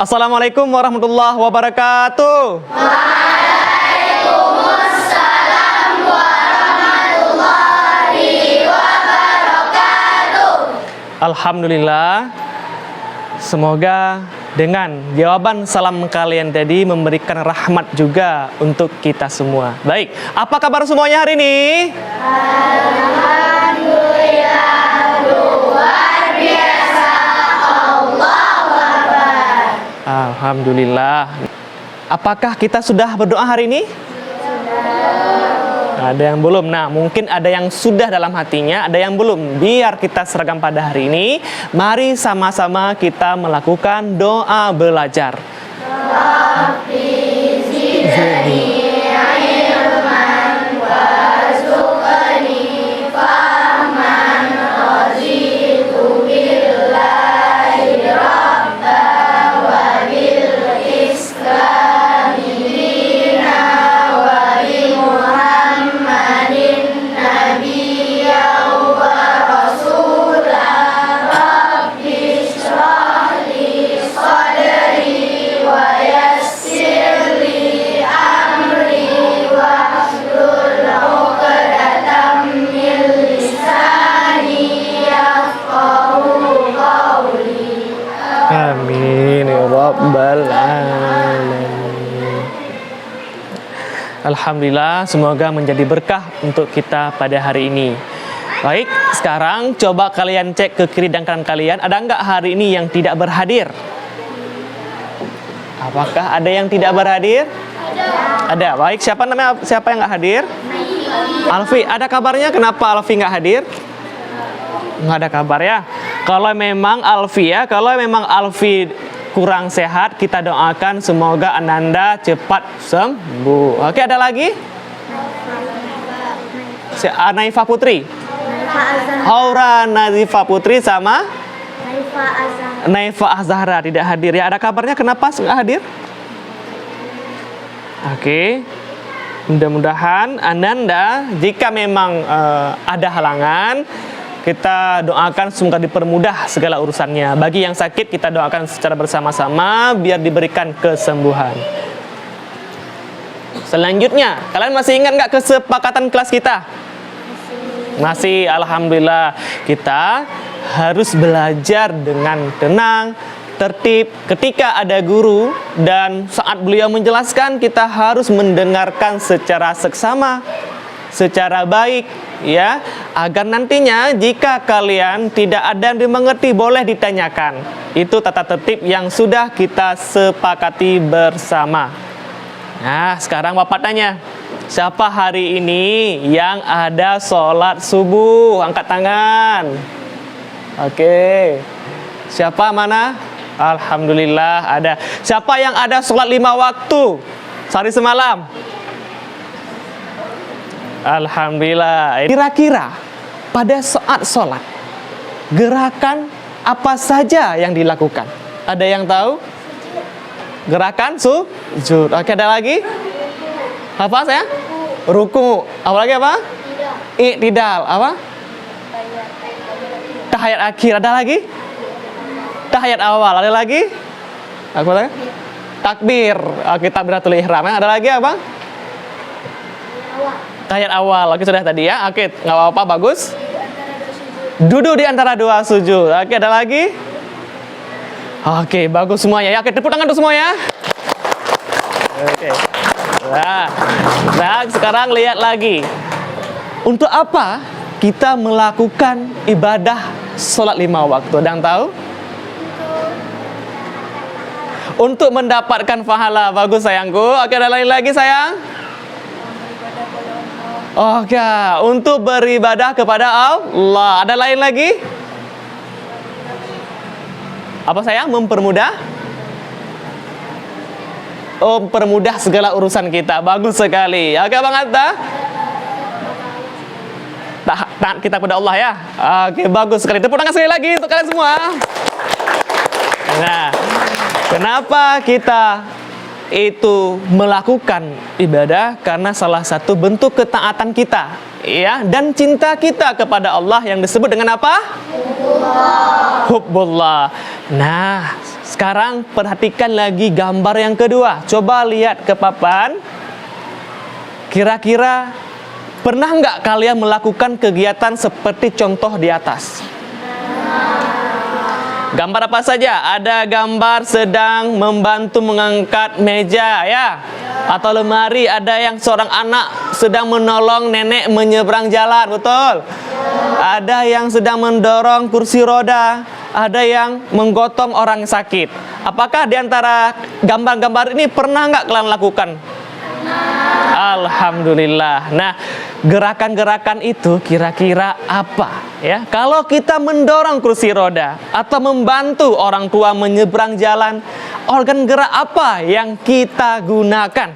Assalamualaikum warahmatullahi wabarakatuh. Waalaikumsalam warahmatullahi wabarakatuh. Alhamdulillah. Semoga dengan jawaban salam kalian tadi memberikan rahmat juga untuk kita semua. Baik, apa kabar semuanya hari ini? Alhamdulillah, luar biasa. Allahu Akbar. Alhamdulillah. Apakah kita sudah berdoa hari ini? Ada yang belum. Nah, mungkin ada yang sudah dalam hatinya, ada yang belum. Biar kita seragam pada hari ini, mari sama-sama kita melakukan doa belajar. Rabbi zidni ilman warzuqni fahman raditu billahi rabba wa bil islami dina wa bi muhammadin nabiyya wa rasulah. Rabbi shrah li sadri wa yassir li amri wahlul 'uqdatam min lisani yafqahu qawli. Amin ya rabbal alamin. Alhamdulillah, semoga menjadi berkah untuk kita pada hari ini. Baik, sekarang coba kalian cek ke kiri dan kanan kalian, ada nggak hari ini yang tidak berhadir? Apakah ada yang tidak berhadir? Ada. Baik, siapa yang nggak hadir? Alfi. Ada kabarnya kenapa Alfi nggak hadir? Nggak ada kabar ya. Kalau memang Alfi kurang sehat, kita doakan semoga Ananda cepat sembuh. Oke, ada lagi? Naifa Putri. Haura Nazifa Putri sama Naifa Azhara tidak hadir ya. Ada kabarnya kenapa nggak hadir? Oke. Mudah-mudahan Ananda jika memang ada halangan, kita doakan semoga dipermudah segala urusannya. Bagi yang sakit kita doakan secara bersama-sama biar diberikan kesembuhan. Selanjutnya, kalian masih ingat nggak kesepakatan kelas kita? Masih, alhamdulillah. Kita harus belajar dengan tenang, tertib. Ketika ada guru dan saat beliau menjelaskan, kita harus mendengarkan secara seksama, secara baik, ya, agar nantinya jika kalian tidak ada yang dimengerti boleh ditanyakan. Itu tata tertib yang sudah kita sepakati bersama. Nah, sekarang Bapak tanya, siapa hari ini yang ada sholat subuh? Angkat tangan. Oke. Siapa mana? Alhamdulillah ada. Siapa yang ada sholat 5 waktu sehari semalam? Alhamdulillah. Kira-kira pada saat sholat, gerakan apa saja yang dilakukan? Ada yang tahu? Gerakan sujud. Oke, ada lagi? Apa saya? Ruku. Apa lagi apa? Iktidal. Apa? Tahiyat akhir. Ada lagi? Tahiyat awal. Ada lagi? Apa lagi? Takbir. Oke, takbiratul ihram. Ada lagi apa? Tahiyat awal. Oke, sudah tadi ya. Oke, nggak apa-apa, bagus. Duduk di antara dua sujud. Oke, ada lagi? Oke, bagus semuanya. Ya, oke, tepuk tangan untuk semuanya. Oke. Nah, sekarang lihat lagi. Untuk apa kita melakukan ibadah sholat 5 waktu? Ada yang tahu? Untuk mendapatkan pahala. Bagus sayangku. Oke, ada lain lagi sayang? Oke, untuk beribadah kepada Allah. Ada lain lagi? Apa sayang? Mempermudah? Oh, mempermudah segala urusan kita. Bagus sekali. Oke, Bang Atta? Taat kita kepada Allah ya. Oke, bagus sekali. Tepuk tangan sekali lagi untuk kalian semua. Nah, kenapa kita itu melakukan ibadah? Karena salah satu bentuk ketaatan kita, ya, dan cinta kita kepada Allah yang disebut dengan apa? Hubbullah. Nah, Sekarang perhatikan lagi gambar yang kedua. Coba lihat ke papan. Kira-kira pernah nggak kalian melakukan kegiatan seperti contoh di atas? Gambar apa saja? Ada gambar sedang membantu mengangkat meja ya, atau lemari. Ada yang seorang anak sedang menolong nenek menyeberang jalan, betul? Ada yang sedang mendorong kursi roda. Ada yang menggotong orang sakit. Apakah di antara gambar-gambar ini pernah nggak kalian lakukan? Alhamdulillah. Nah, gerakan-gerakan itu kira-kira apa? Ya, kalau kita mendorong kursi roda atau membantu orang tua menyeberang jalan, organ gerak apa yang kita gunakan?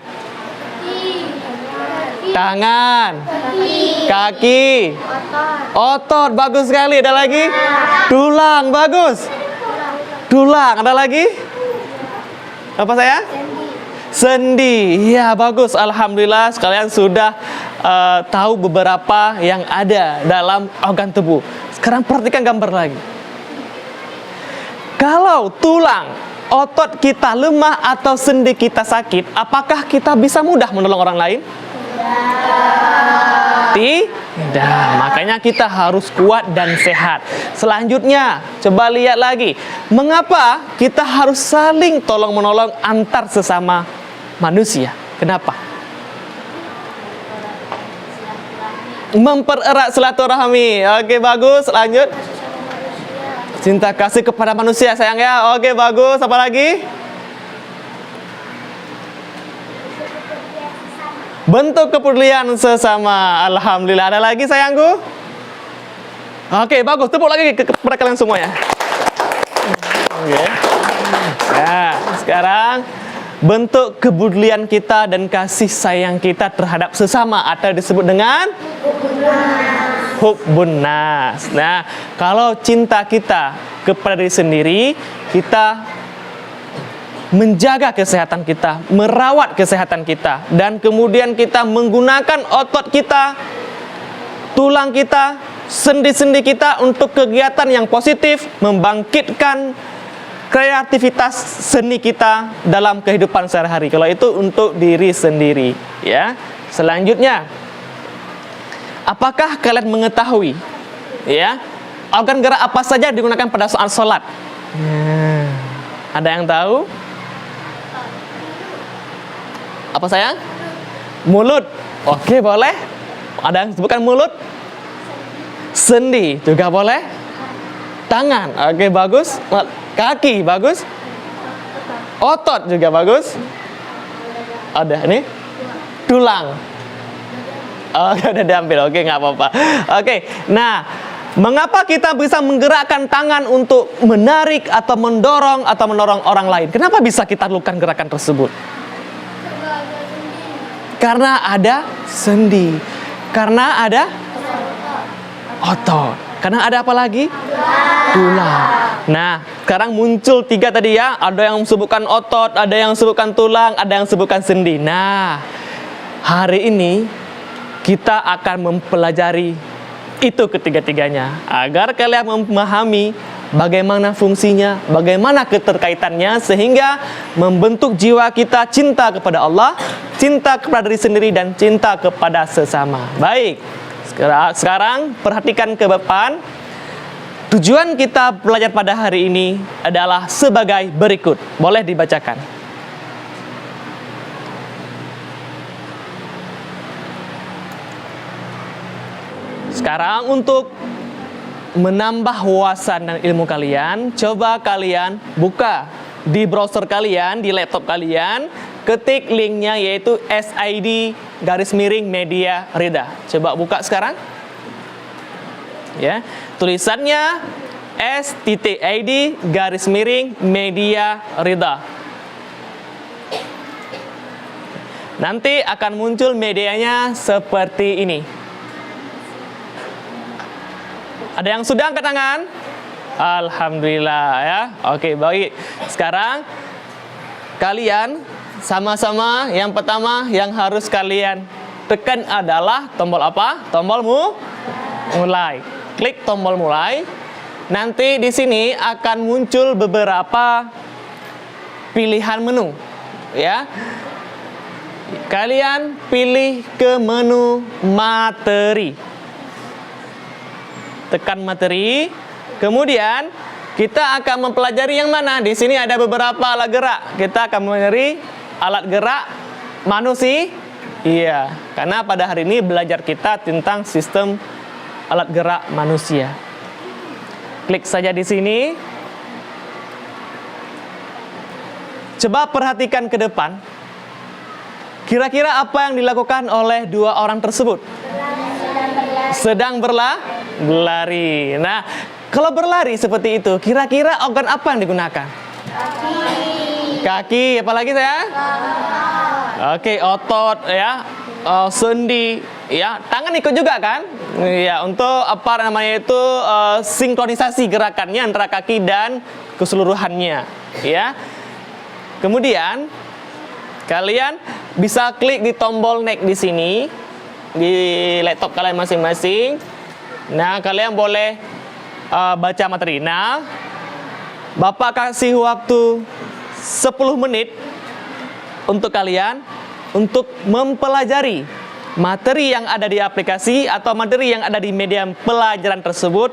Tangan, kaki, otot, bagus sekali. Ada lagi? Tulang, bagus. Tulang, ada lagi? Apa saya? Sendi, ya bagus. Alhamdulillah sekalian sudah tahu beberapa yang ada dalam organ tubuh. Sekarang perhatikan gambar lagi. Kalau tulang, otot kita lemah atau sendi kita sakit, apakah kita bisa mudah menolong orang lain? Tidak. Makanya kita harus kuat dan sehat. Selanjutnya, coba lihat lagi. Mengapa kita harus saling tolong-menolong antar sesama manusia? Kenapa? Mempererat silaturahmi. Oke, bagus. Lanjut. Cinta kasih kepada manusia, sayang ya. Oke, bagus. Apa lagi? Bentuk kepedulian sesama. Alhamdulillah. Ada lagi, sayangku? Oke, bagus. Tepuk lagi kepada kalian semuanya. Oke. Nah, sekarang bentuk kepedulian kita dan kasih sayang kita terhadap sesama atau disebut dengan hubbun nas. Nah, kalau cinta kita kepada diri sendiri, kita menjaga kesehatan kita, merawat kesehatan kita, dan kemudian kita menggunakan otot kita, tulang kita, sendi-sendi kita untuk kegiatan yang positif, membangkitkan kreativitas seni kita dalam kehidupan sehari-hari. Kalau itu untuk diri sendiri, ya. Selanjutnya, apakah kalian mengetahui, ya, organ gerak apa saja digunakan pada saat sholat? Ada yang tahu? Apa sayang? Mulut. Oke, boleh. Ada yang sebutkan mulut? Sendi juga boleh. Tangan. Oke, bagus. Kaki, bagus. Otot juga bagus. Ada ini. Tulang. Oke, udah diambil. Oke, nggak apa-apa. Oke, nah, mengapa kita bisa menggerakkan tangan untuk menarik atau mendorong orang lain? Kenapa bisa kita lakukan gerakan tersebut? Karena ada sendi. Karena ada otot. Karena ada apa lagi? Tulang. Nah, sekarang muncul 3 tadi ya. Ada yang sebutkan otot, ada yang sebutkan tulang, ada yang sebutkan sendi. Nah, hari ini kita akan mempelajari itu ketiga-tiganya agar kalian memahami bagaimana fungsinya, bagaimana keterkaitannya, sehingga membentuk jiwa kita cinta kepada Allah, cinta kepada diri sendiri, dan cinta kepada sesama. Baik, sekarang perhatikan ke depan. Tujuan kita belajar pada hari ini adalah sebagai berikut. Boleh dibacakan. Sekarang untuk menambah wawasan dan ilmu kalian, coba kalian buka di browser kalian, di laptop kalian, ketik linknya yaitu SID_media Rida. Coba buka sekarang. Ya, tulisannya S.ID_media Rida. Nanti akan muncul medianya seperti ini. Ada yang sudah angkat tangan? Alhamdulillah ya. Oke, baik. Sekarang kalian sama-sama, yang pertama yang harus kalian tekan adalah tombol apa? Tombol mulai. Klik tombol mulai. Nanti di sini akan muncul beberapa pilihan menu, ya. Kalian pilih ke menu materi. Tekan materi. Kemudian kita akan mempelajari yang mana? Di sini ada beberapa alat gerak. Kita akan mempelajari alat gerak manusia. Iya, karena pada hari ini belajar kita tentang sistem alat gerak manusia. Klik saja di sini. Coba perhatikan ke depan. Kira-kira apa yang dilakukan oleh dua orang tersebut? Sedang berlari. Nah, kalau berlari seperti itu, kira-kira organ apa yang digunakan? Kaki. Apalagi saya? Oke, otot, ya, sendi, ya, tangan ikut juga kan? Ya, untuk apa namanya itu sinkronisasi gerakannya antara kaki dan keseluruhannya, ya. Kemudian kalian bisa klik di tombol next di sini di laptop kalian masing-masing. Nah, kalian boleh baca materi. Nah, Bapak kasih waktu 10 menit untuk kalian untuk mempelajari materi yang ada di aplikasi atau materi yang ada di media pelajaran tersebut.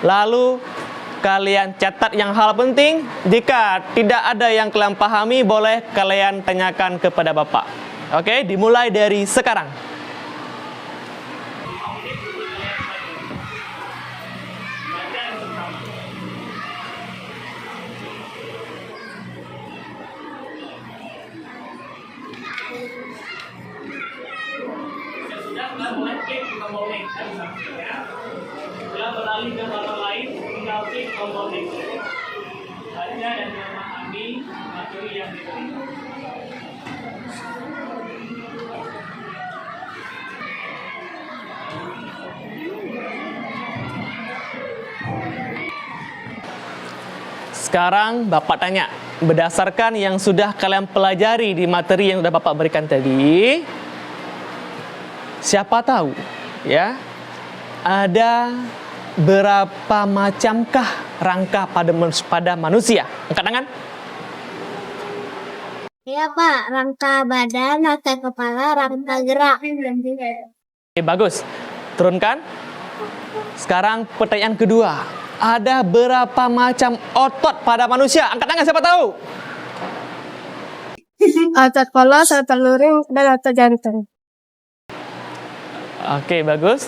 Lalu kalian catat yang hal penting. Jika tidak ada yang kalian pahami, boleh kalian tanyakan kepada Bapak. Oke, dimulai dari sekarang. Sudah, boleh klik tombol next ya. Bila beralih ke hal lain, tinggal klik tombol next. Baca dan memahami materi yang diberi. Sekarang Bapak tanya, berdasarkan yang sudah kalian pelajari di materi yang sudah Bapak berikan tadi, siapa tahu, ya, ada berapa macamkah rangka pada manusia? Angkat tangan. Ya Pak, rangka badan, rangka kepala, rangka gerak. Oke, bagus. Turunkan. Sekarang pertanyaan kedua. Ada berapa macam otot pada manusia? Angkat tangan, siapa tahu? Otot polos, otot luring, dan otot jantung. Oke, bagus.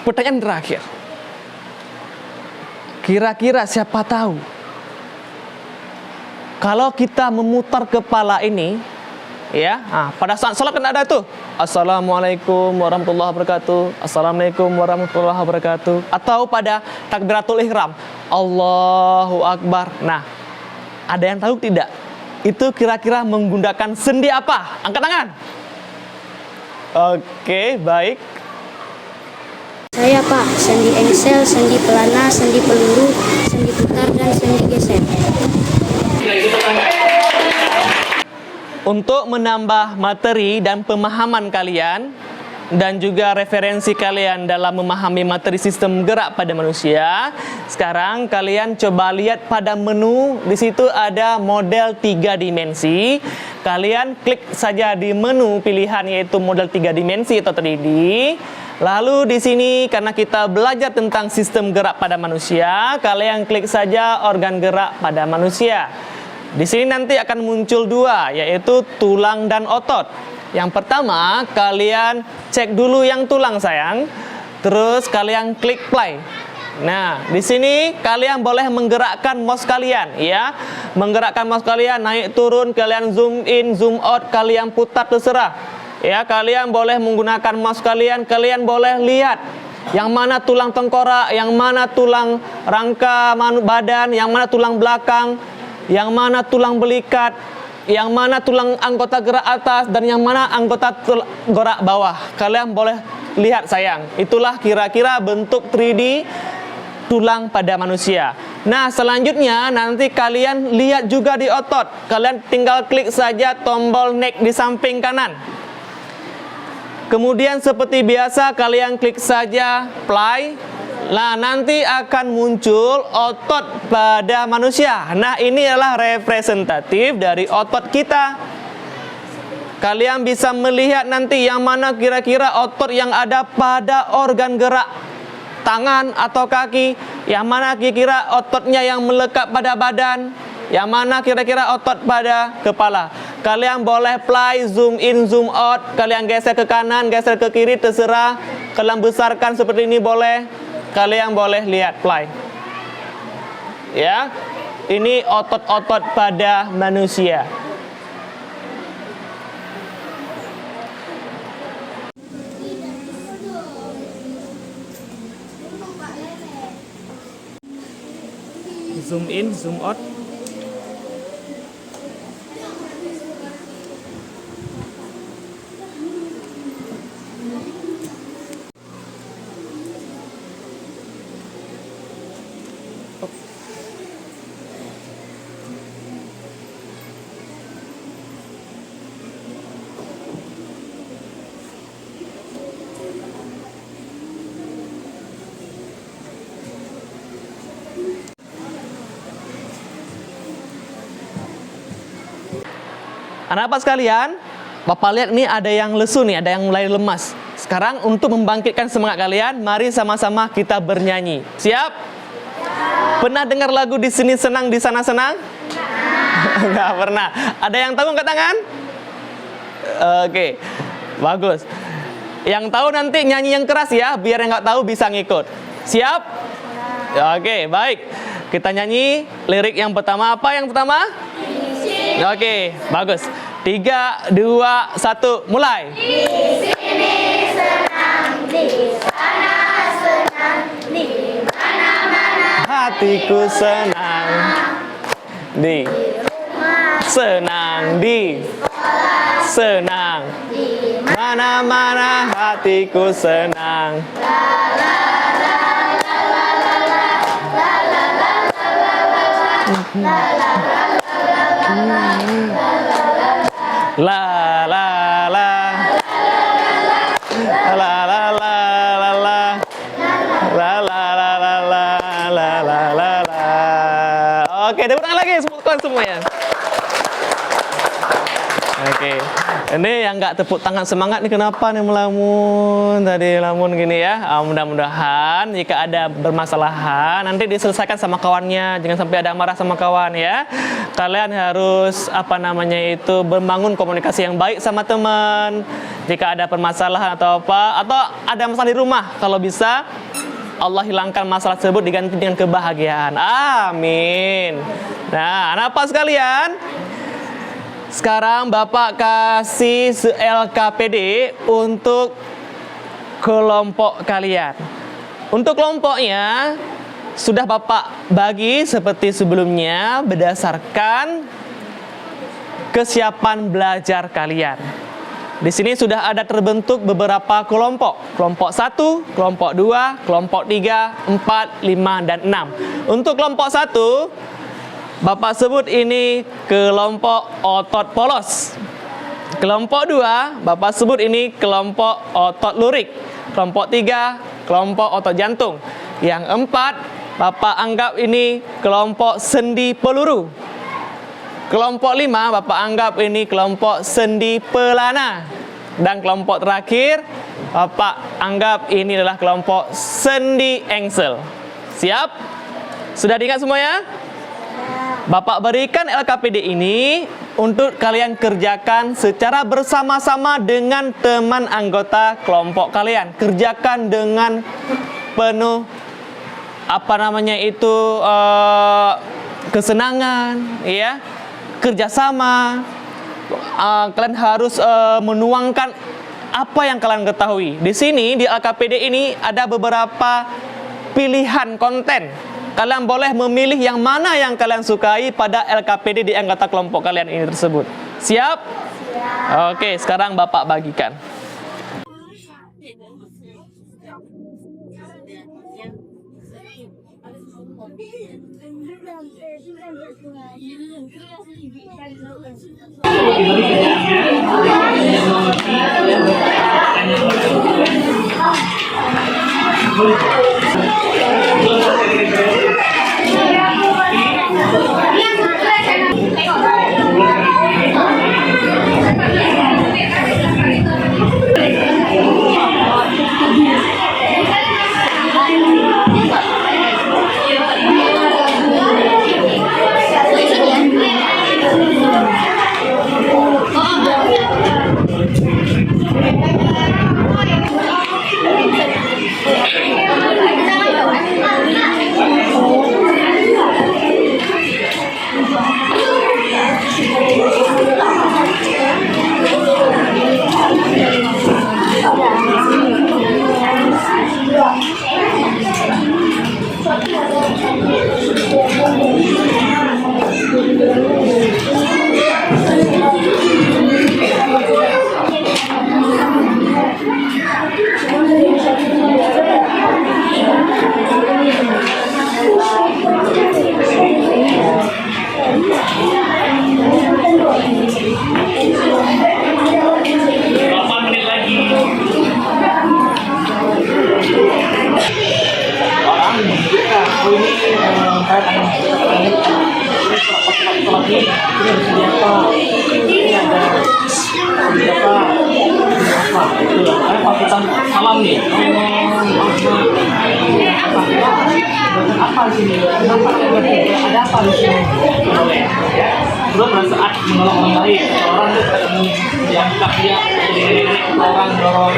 Pertanyaan terakhir. Kira-kira siapa tahu? Kalau kita memutar kepala ini, ya, pada saat sholat kan ada tuh. Assalamualaikum warahmatullahi wabarakatuh. Assalamualaikum warahmatullahi wabarakatuh. Atau pada takbiratul ihram, Allahu Akbar. Nah, ada yang tahu tidak? Itu kira-kira menggunakan sendi apa? Angkat tangan. Oke, baik. Saya Pak, sendi engsel, sendi pelana, sendi peluru, sendi putar, dan sendi geser. Untuk menambah materi dan pemahaman kalian dan juga referensi kalian dalam memahami materi sistem gerak pada manusia, sekarang kalian coba lihat pada menu. Di situ ada model 3 dimensi. Kalian klik saja di menu pilihan yaitu model 3 dimensi atau 3D. Lalu di sini karena kita belajar tentang sistem gerak pada manusia, kalian klik saja organ gerak pada manusia. Di sini nanti akan muncul 2, yaitu tulang dan otot. Yang pertama, kalian cek dulu yang tulang sayang, terus kalian klik play. Nah, di sini kalian boleh menggerakkan mouse kalian, ya. Menggerakkan mouse kalian naik turun, kalian zoom in, zoom out, kalian putar terserah. Ya, kalian boleh menggunakan mouse kalian boleh lihat yang mana tulang tengkorak, yang mana tulang rangka badan, yang mana tulang belakang, yang mana tulang belikat, yang mana tulang anggota gerak atas, dan yang mana anggota gerak bawah. Kalian boleh lihat sayang. Itulah kira-kira bentuk 3D tulang pada manusia. Nah, selanjutnya nanti kalian lihat juga di otot. Kalian tinggal klik saja tombol next di samping kanan. Kemudian seperti biasa kalian klik saja play. Nah, nanti akan muncul otot pada manusia. Nah, ini adalah representatif dari otot kita. Kalian bisa melihat nanti yang mana kira-kira otot yang ada pada organ gerak tangan atau kaki, yang mana kira-kira ototnya yang melekat pada badan, yang mana kira-kira otot pada kepala. Kalian boleh play, zoom in, zoom out, kalian geser ke kanan, geser ke kiri, terserah. Kalian besarkan seperti ini boleh. Kalian boleh lihat play. Ya, ini otot-otot pada manusia. Zoom in, zoom out. Anak-anak sekalian, Bapak lihat nih ada yang lesu nih, ada yang mulai lemas. Sekarang untuk membangkitkan semangat kalian, mari sama-sama kita bernyanyi. Siap? Pernah dengar lagu di sini senang, di sana senang? Enggak pernah. Ada yang tahu angkat tangan? Oke, bagus. Yang tahu nanti nyanyi yang keras ya, biar yang nggak tahu bisa ngikut. Siap? Oke, baik. Kita nyanyi lirik yang pertama. Apa yang pertama? Oke, bagus. 3, 2, 1, mulai. Di sini senang, di sana senang, di mana-mana Hatiku senang. Di senang di senang. Mana-mana hatiku senang. La la la la la la la la la la la la la la. Oke, tepuk tangan lagi semuanya. Oke, ini yang nggak tepuk tangan semangat nih kenapa nih melamun tadi lamun gini ya. Mudah-mudahan jika ada bermasalahan nanti diselesaikan sama kawannya, jangan sampai ada marah sama kawan ya. Kalian harus membangun komunikasi yang baik sama teman. Jika ada permasalahan atau apa, atau ada masalah di rumah, kalau bisa Allah hilangkan masalah tersebut diganti dengan kebahagiaan. Amin. Nah, anak-anak sekalian, sekarang Bapak kasih LKPD untuk kelompok kalian. Untuk kelompoknya sudah Bapak bagi seperti sebelumnya berdasarkan kesiapan belajar kalian. Di sini sudah ada terbentuk beberapa kelompok. Kelompok 1, kelompok 2, kelompok 3, 4, 5, dan 6. Untuk kelompok 1, Bapak sebut ini kelompok otot polos. Kelompok 2, Bapak sebut ini kelompok otot lurik. Kelompok 3, kelompok otot jantung. Yang 4, Bapak anggap ini kelompok sendi peluru. Kelompok 5, Bapak anggap ini kelompok sendi pelana. Dan kelompok terakhir, Bapak anggap ini adalah kelompok sendi engsel. Siap? Sudah diingat semuanya? Bapak berikan LKPD ini untuk kalian kerjakan secara bersama-sama dengan teman anggota kelompok kalian. Kerjakan dengan penuh kesenangan, ya, kerjasama. Kalian harus menuangkan apa yang kalian ketahui. Di sini di LKPD ini ada beberapa pilihan konten. Kalian boleh memilih yang mana yang kalian sukai pada LKPD di anggota kelompok kalian ini tersebut. Siap? Siap. Oke, sekarang Bapak bagikan. Ini apa? Ini ada apa? Apa? Itu apa kita salam nih? Apa di sini? Ada apa di sini? Ya. Terus pada saat menolong orang lain, orang itu ketemu diangkat dia, orang dorong.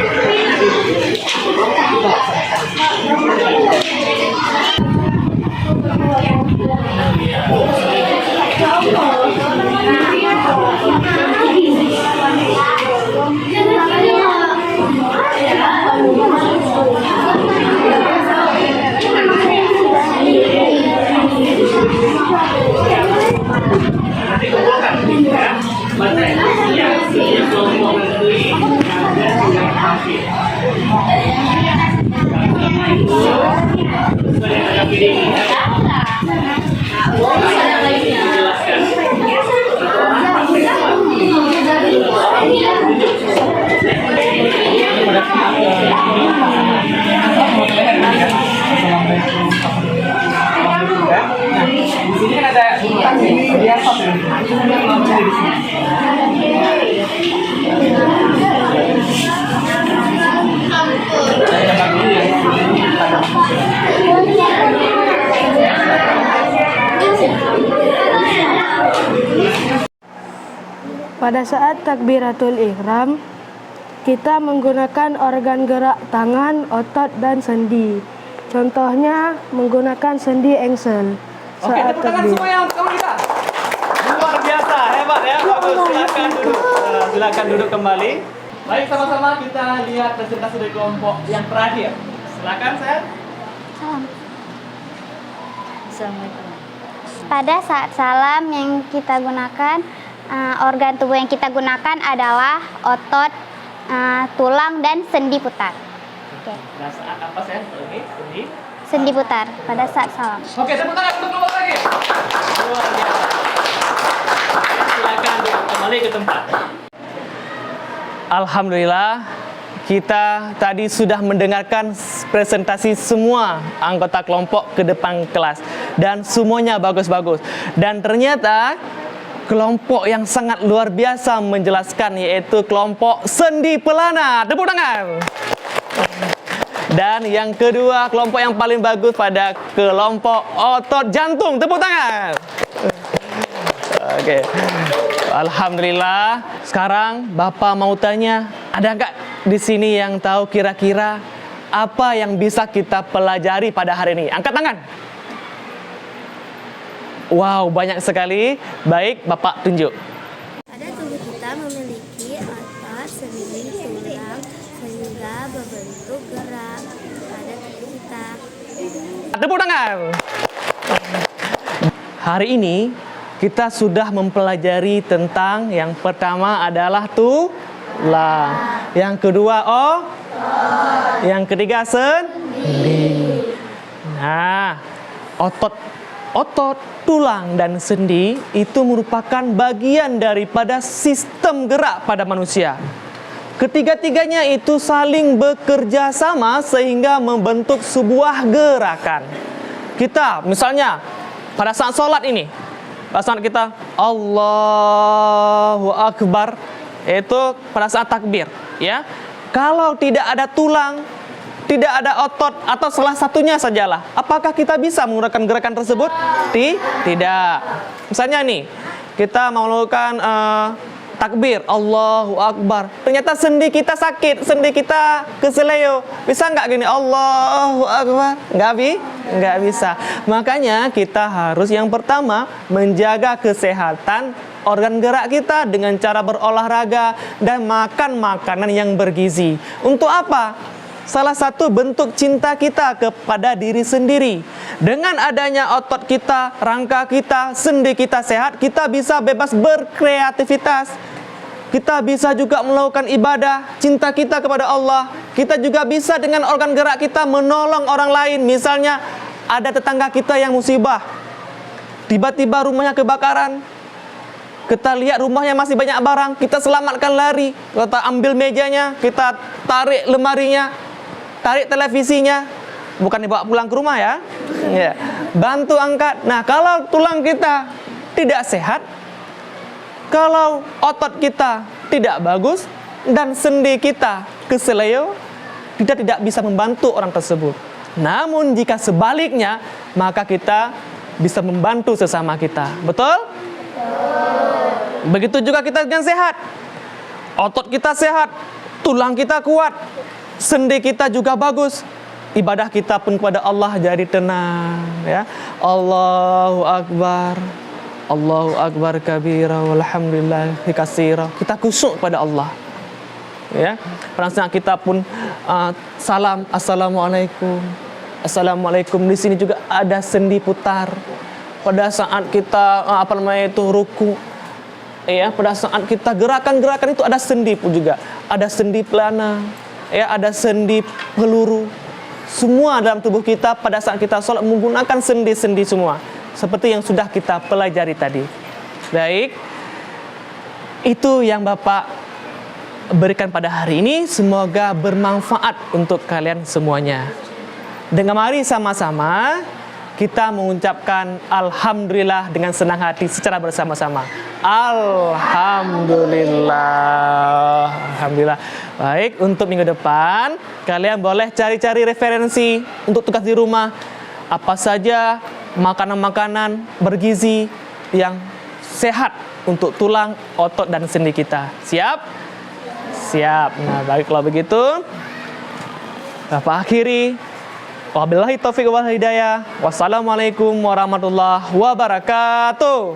Di sini kan ada bintang nih, dia apa tuh? Di sini. Pada saat takbiratul ihram, kita menggunakan organ gerak tangan, otot, dan sendi. Contohnya menggunakan sendi engsel Oke, saat tepuk tangan takbir. semua yang kamu kita. Luar biasa, hebat ya. Bagus, silakan duduk. Silakan duduk kembali. Baik, sama-sama kita lihat presentasi dari kelompok yang terakhir. Silakan, saya. Assalamualaikum. Pada saat salam yang kita gunakan, organ tubuh yang kita gunakan adalah otot, tulang, dan sendi putar. Oke. Nah, saat apa saya? Oke, sendi. Sendi putar pada saat salam. Oke, tepuk tangan untuk kelompok lagi. Luar biasa. Silakan duduk kembali ke tempat. Alhamdulillah, kita tadi sudah mendengarkan presentasi semua anggota kelompok ke depan kelas dan semuanya bagus-bagus. Dan ternyata kelompok yang sangat luar biasa menjelaskan yaitu kelompok sendi pelana. Tepuk tangan. Dan yang kedua, kelompok yang paling bagus pada kelompok otot jantung. Tepuk tangan. Oke. Alhamdulillah. Sekarang Bapak mau tanya, ada nggak di sini yang tahu kira-kira apa yang bisa kita pelajari pada hari ini? Angkat tangan. Wow, banyak sekali. Baik, Bapak tunjuk. Pada tubuh kita memiliki otot, sendi, tulang, sehingga berbentuk gerak pada tubuh kita. Tepuk tangan. Hari ini kita sudah mempelajari tentang yang pertama adalah tulang, yang kedua yang ketiga sendi. Nah, otot, tulang, dan sendi itu merupakan bagian daripada sistem gerak pada manusia. Ketiga-tiganya itu saling bekerja sama sehingga membentuk sebuah gerakan. Kita misalnya pada saat sholat ini, pada saat kita Allahu Akbar, itu pada saat takbir, ya. Kalau tidak ada tulang, tidak ada otot atau salah satunya sajalah, apakah kita bisa menggunakan gerakan tersebut? Tidak. Misalnya nih, kita mau melakukan takbir, Allahu Akbar. Ternyata sendi kita sakit, sendi kita keseleo. Bisa nggak gini, Allahu Akbar? Nggak bisa. Makanya kita harus yang pertama menjaga kesehatan organ gerak kita dengan cara berolahraga dan makan makanan yang bergizi. Untuk apa? Salah satu bentuk cinta kita kepada diri sendiri. Dengan adanya otot kita, rangka kita, sendi kita sehat, kita bisa bebas berkreativitas. Kita bisa juga melakukan ibadah, cinta kita kepada Allah. Kita juga bisa dengan organ gerak kita menolong orang lain. Misalnya ada tetangga kita yang musibah, tiba-tiba rumahnya kebakaran. Kita lihat rumahnya masih banyak barang, kita selamatkan lari. Kita ambil mejanya, kita tarik lemarinya, tarik televisinya. Bukan dibawa pulang ke rumah ya. Bantu angkat. Nah, kalau tulang kita tidak sehat, Kalau otot kita tidak bagus dan sendi kita keseleo, kita tidak bisa membantu orang tersebut. Namun jika sebaliknya, maka kita bisa membantu sesama kita. Betul? Begitu juga kita dengan sehat. Otot kita sehat, tulang kita kuat, sendi kita juga bagus. Ibadah kita pun kepada Allah jadi tenang, ya. Allahu Akbar. Allahu Akbar kabira walhamdulillahi katsira. Kita khusyuk pada Allah. Ya. Pada saat kita pun salam assalamualaikum. Assalamualaikum, di sini juga ada sendi putar. Pada saat kita ruku, ya, pada saat kita gerakan-gerakan itu ada sendi pun juga. Ada sendi pelana, ya, ada sendi peluru. Semua dalam tubuh kita pada saat kita sholat menggunakan sendi-sendi semua. Seperti yang sudah kita pelajari tadi. Baik, itu yang Bapak berikan pada hari ini. Semoga bermanfaat untuk kalian semuanya. Dengan mari sama-sama kita mengucapkan Alhamdulillah dengan senang hati secara bersama-sama. Alhamdulillah. Alhamdulillah. Baik, untuk minggu depan kalian boleh cari-cari referensi untuk tugas di rumah. Apa saja makanan-makanan bergizi yang sehat untuk tulang, otot, dan sendi kita. Siap? Siap. Nah, baik, kalau begitu Bapak akhiri. Wabillahi taufiq wal hidayah. Wassalamualaikum warahmatullahi wabarakatuh.